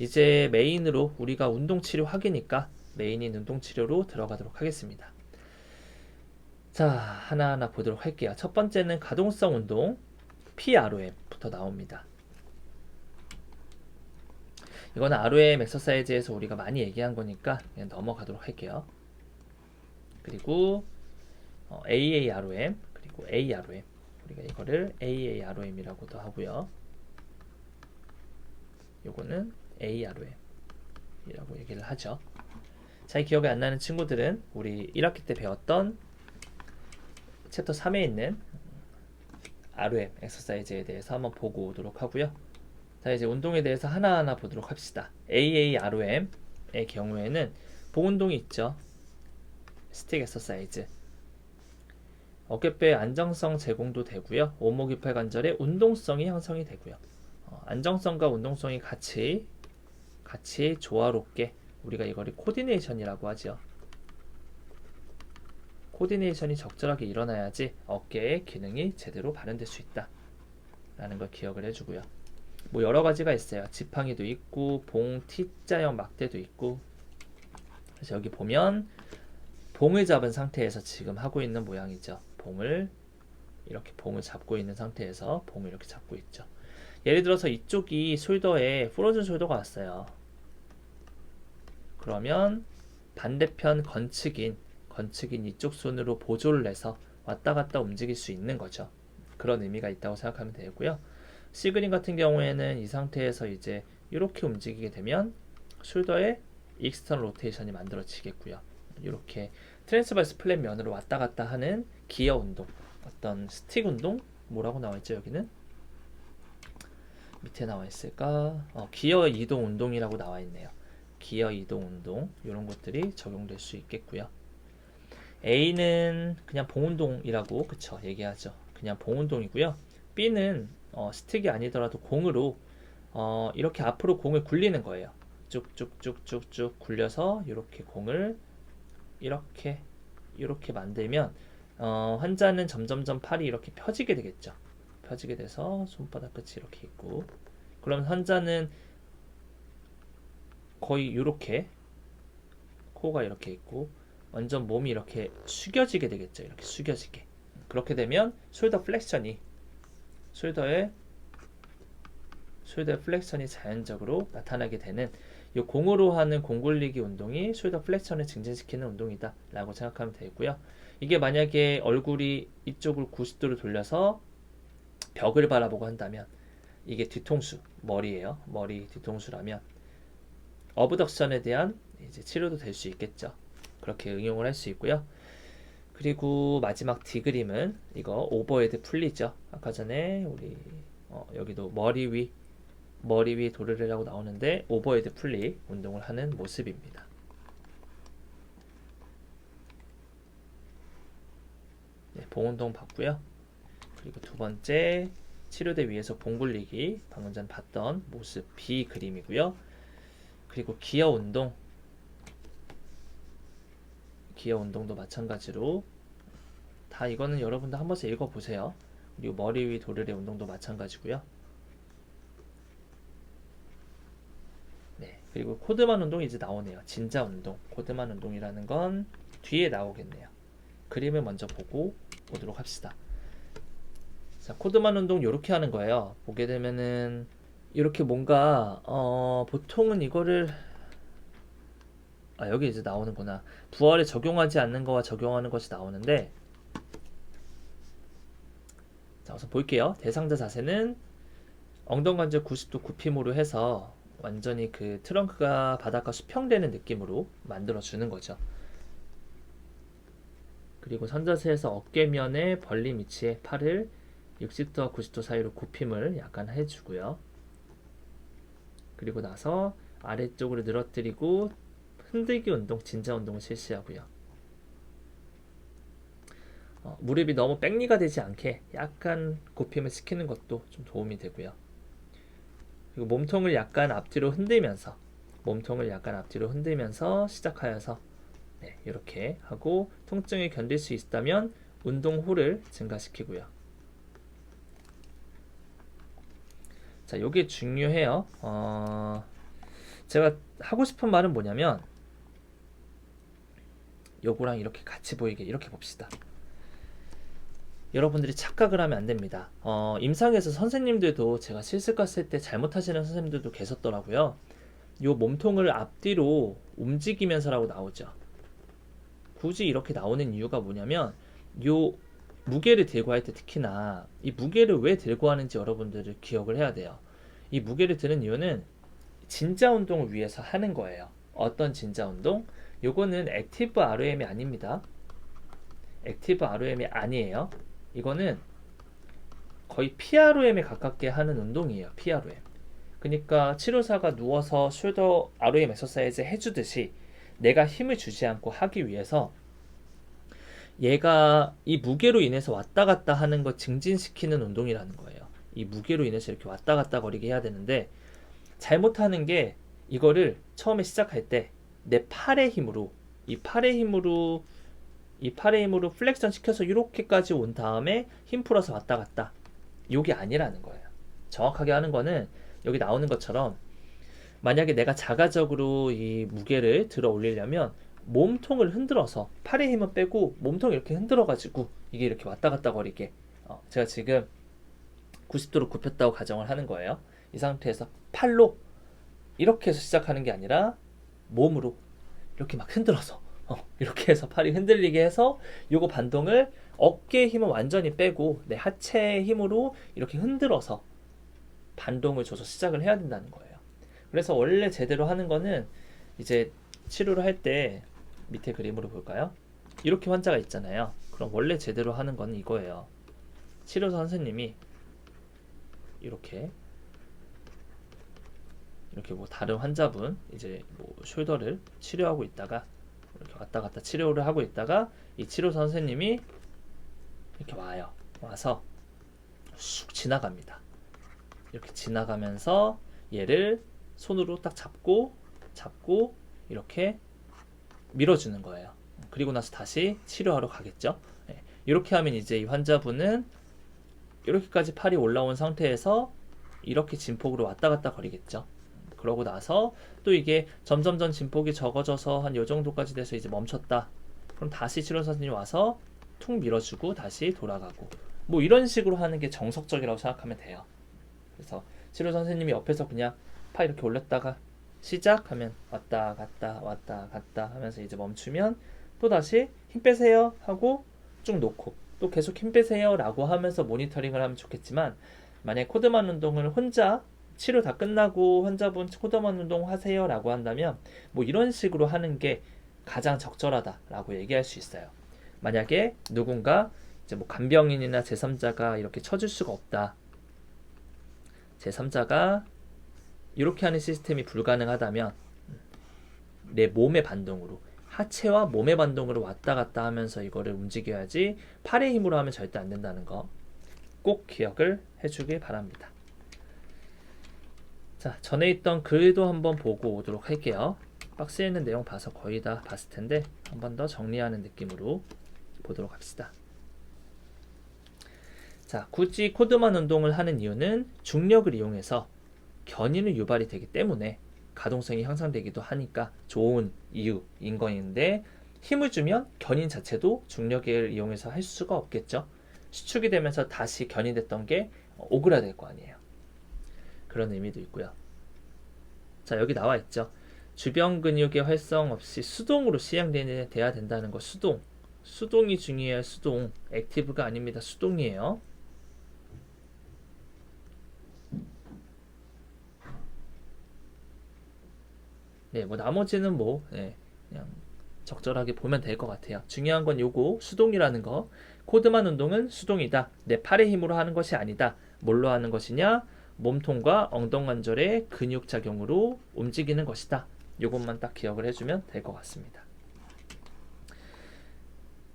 이제 메인으로 우리가 운동치료 하기니까 메인인 운동치료로 들어가도록 하겠습니다. 자, 하나하나 보도록 할게요. 첫 번째는 가동성 운동 PROM부터 나옵니다. 이거는 ROM 엑서사이즈에서 우리가 많이 얘기한 거니까 그냥 넘어가도록 할게요. 그리고 AAROM 그리고 AROM, 우리가 이거를 AAROM이라고도 하고요. 요거는 AROM이라고 얘기를 하죠. 잘 기억이 안 나는 친구들은 우리 1학기 때 배웠던 챕터 3에 있는 ROM 엑서사이즈에 대해서 한번 보고 오도록 하고요. 자, 이제 운동에 대해서 하나하나 보도록 합시다. AAROM의 경우에는 봉운동이 있죠. 스틱 엑서사이즈. 어깨뼈의 안정성 제공도 되고요. 오목이팔관절의 운동성이 형성이 되고요. 안정성과 운동성이 같이 조화롭게, 우리가 이거를 코디네이션이라고 하죠. 코디네이션이 적절하게 일어나야지 어깨의 기능이 제대로 발현될 수 있다 라는 걸 기억을 해주고요. 뭐 여러 가지가 있어요. 지팡이도 있고 봉 T자형 막대도 있고. 그래서 여기 보면 봉을 잡은 상태에서 지금 하고 있는 모양이죠. 봉을 잡고 있는 상태에서 봉을 이렇게 잡고 있죠. 예를 들어서 이쪽이 숄더에 프로즌 숄더가 왔어요. 그러면 반대편 건축인 이쪽 손으로 보조를 해서 왔다 갔다 움직일 수 있는 거죠. 그런 의미가 있다고 생각하면 되고요. 시그린 같은 경우에는 이 상태에서 이제 이렇게 움직이게 되면 숄더에 익스터널 로테이션이 만들어지겠고요. 이렇게 트랜스버스 플랫 면으로 왔다 갔다 하는 기어 운동, 어떤 스틱 운동, 뭐라고 나와 있죠? 여기는 밑에 나와 있을까? 기어 이동 운동이라고 나와 있네요. 기어 이동 운동, 이런 것들이 적용될 수 있겠고요. A는 그냥 봉운동이라고 그쵸 얘기하죠. 그냥 봉운동이고요. B는 스틱이 아니더라도 공으로 이렇게 앞으로 공을 굴리는 거예요. 쭉쭉쭉쭉쭉 굴려서 이렇게 공을 이렇게 만들면 환자는 점점점 팔이 이렇게 펴지게 되겠죠. 펴지게 돼서 손바닥 끝이 이렇게 있고, 그럼 환자는 거의 이렇게 코가 이렇게 있고 완전 몸이 이렇게 숙여지게 되겠죠. 이렇게 숙여지게. 그렇게 되면 숄더 플렉션이 자연적으로 나타나게 되는, 이 공으로 하는 공 굴리기 운동이 숄더 플렉션을 증진시키는 운동이다 라고 생각하면 되고요. 이게 만약에 얼굴이 이쪽을 90도로 돌려서 벽을 바라보고 한다면 이게 뒤통수, 머리예요. 머리 뒤통수라면 어브덕션에 대한 이제 치료도 될 수 있겠죠. 그렇게 응용을 할 수 있고요. 그리고 마지막 D 그림은 이거 오버헤드 풀리죠. 아까 전에 우리 여기도 머리 위 도르래라고 나오는데 오버헤드 풀리 운동을 하는 모습입니다. 네, 봉운동 봤고요. 그리고 두 번째 치료대 위에서 봉 굴리기, 방금 전 봤던 모습 B 그림이고요. 그리고 기어 운동도 마찬가지로 다 이거는 여러분들 한 번씩 읽어보세요. 그리고 머리 위 도르래 운동도 마찬가지고요. 네, 그리고 코드만 운동이 이제 나오네요. 진자 운동, 코드만 운동이라는 건 뒤에 나오겠네요. 그림을 먼저 보고 보도록 합시다. 자, 코드만 운동 이렇게 하는 거예요. 보게 되면은 이렇게 뭔가 보통은 이거를 여기 이제 나오는구나. 부하에 적용하지 않는 거와 적용하는 것이 나오는데, 자, 우선 볼게요. 대상자 자세는 엉덩관절 90도 굽힘으로 해서 완전히 그 트렁크가 바닥과 수평되는 느낌으로 만들어주는 거죠. 그리고 선자세에서 어깨면에 벌림 위치에 팔을 60도와 90도 사이로 굽힘을 약간 해주고요. 그리고 나서 아래쪽으로 늘어뜨리고 흔들기 운동, 진자 운동을 실시하고요. 무릎이 너무 백리가 되지 않게 약간 굽힘을 시키는 것도 좀 도움이 되고요. 그리고 몸통을 약간 앞뒤로 흔들면서 시작하여서 네, 이렇게 하고 통증을 견딜 수 있다면 운동 후를 증가시키고요. 자, 요게 중요해요. 제가 하고 싶은 말은 뭐냐면 요거랑 이렇게 같이 보이게 이렇게 봅시다. 여러분들이 착각을 하면 안 됩니다. 임상에서 선생님들도 제가 실습 갔을 때 잘못하시는 선생님들도 계셨더라고요. 요 몸통을 앞뒤로 움직이면서라고 나오죠. 굳이 이렇게 나오는 이유가 뭐냐면 요 무게를 들고 할 때 특히나 이 무게를 왜 들고 하는지 여러분들을 기억을 해야 돼요. 이 무게를 드는 이유는 진자 운동을 위해서 하는 거예요. 어떤 진자 운동? 요거는 액티브 ROM이 아닙니다. 액티브 ROM이 아니에요. 이거는 거의 PROM에 가깝게 하는 운동이에요. PROM. 그러니까 치료사가 누워서 숄더 ROM exercise 해주듯이 내가 힘을 주지 않고 하기 위해서 얘가 이 무게로 인해서 왔다 갔다 하는 거 증진시키는 운동이라는 거예요. 이 무게로 인해서 이렇게 왔다 갔다 거리게 해야 되는데 잘못하는 게 이거를 처음에 시작할 때 내 팔의 힘으로 이 팔의 힘으로 플렉션 시켜서 이렇게까지 온 다음에 힘 풀어서 왔다 갔다 요게 아니라는 거예요. 정확하게 하는 거는 여기 나오는 것처럼 만약에 내가 자가적으로 이 무게를 들어 올리려면 몸통을 흔들어서 팔의 힘은 빼고 몸통을 이렇게 흔들어 가지고 이게 이렇게 왔다 갔다 거리게 제가 지금 90도로 굽혔다고 가정을 하는 거예요. 이 상태에서 팔로 이렇게 해서 시작하는 게 아니라 몸으로 이렇게 막 흔들어서 이렇게 해서 팔이 흔들리게 해서 요거 반동을 어깨의 힘은 완전히 빼고 내 하체의 힘으로 이렇게 흔들어서 반동을 줘서 시작을 해야 된다는 거예요. 그래서 원래 제대로 하는 거는 이제 치료를 할 때 밑에 그림으로 볼까요? 이렇게 환자가 있잖아요. 그럼 원래 제대로 하는 거는 이거예요. 치료사 선생님이 이렇게 뭐 다른 환자분 이제 뭐 숄더를 치료하고 있다가 이렇게 왔다 갔다 치료를 하고 있다가 이 치료사 선생님이 이렇게 와서 쑥 지나갑니다. 이렇게 지나가면서 얘를 손으로 딱 잡고 이렇게 밀어주는 거예요. 그리고 나서 다시 치료하러 가겠죠. 이렇게 하면 이제 이 환자분은 이렇게까지 팔이 올라온 상태에서 이렇게 진폭으로 왔다 갔다 거리겠죠. 그러고 나서 또 이게 점점점 진폭이 적어져서 한 요 정도까지 돼서 이제 멈췄다. 그럼 다시 치료사 선생님이 와서 툭 밀어주고 다시 돌아가고 뭐 이런 식으로 하는 게 정석적이라고 생각하면 돼요. 그래서 치료사 선생님이 옆에서 그냥 팔 이렇게 올렸다가 시작하면 왔다 갔다 하면서 이제 멈추면 또 다시 힘 빼세요 하고 쭉 놓고 또 계속 힘 빼세요 라고 하면서 모니터링을 하면 좋겠지만 만약 코드만 운동을 혼자 치료 다 끝나고 환자분 코드만 운동 하세요 라고 한다면 뭐 이런 식으로 하는 게 가장 적절하다 라고 얘기할 수 있어요. 만약에 누군가 이제 뭐 간병인이나 제3자가 이렇게 쳐줄 수가 없다, 제3자가 이렇게 하는 시스템이 불가능하다면 내 몸의 반동으로 하체와 몸의 반동으로 왔다 갔다 하면서 이거를 움직여야지 팔의 힘으로 하면 절대 안 된다는 거 꼭 기억을 해주길 바랍니다. 자, 전에 있던 글도 한번 보고 오도록 할게요. 박스에 있는 내용 봐서 거의 다 봤을 텐데 한 번 더 정리하는 느낌으로 보도록 합시다. 자, 굳이 코드만 운동을 하는 이유는 중력을 이용해서 견인은 유발이 되기 때문에 가동성이 향상되기도 하니까 좋은 이유인 거인데 힘을 주면 견인 자체도 중력을 이용해서 할 수가 없겠죠. 수축이 되면서 다시 견인됐던 게 오그라들 거 아니에요. 그런 의미도 있고요. 자, 여기 나와 있죠. 주변 근육의 활성 없이 수동으로 시행돼야 된다는 거. 수동이 중요해요. 수동. 액티브가 아닙니다. 수동이에요. 네, 뭐 나머지는 그냥 적절하게 보면 될 것 같아요. 중요한 건 요거 수동이라는 거. 코드만 운동은 수동이다. 내 팔의 힘으로 하는 것이 아니다. 뭘로 하는 것이냐? 몸통과 엉덩관절의 근육 작용으로 움직이는 것이다. 요것만 딱 기억을 해주면 될 것 같습니다.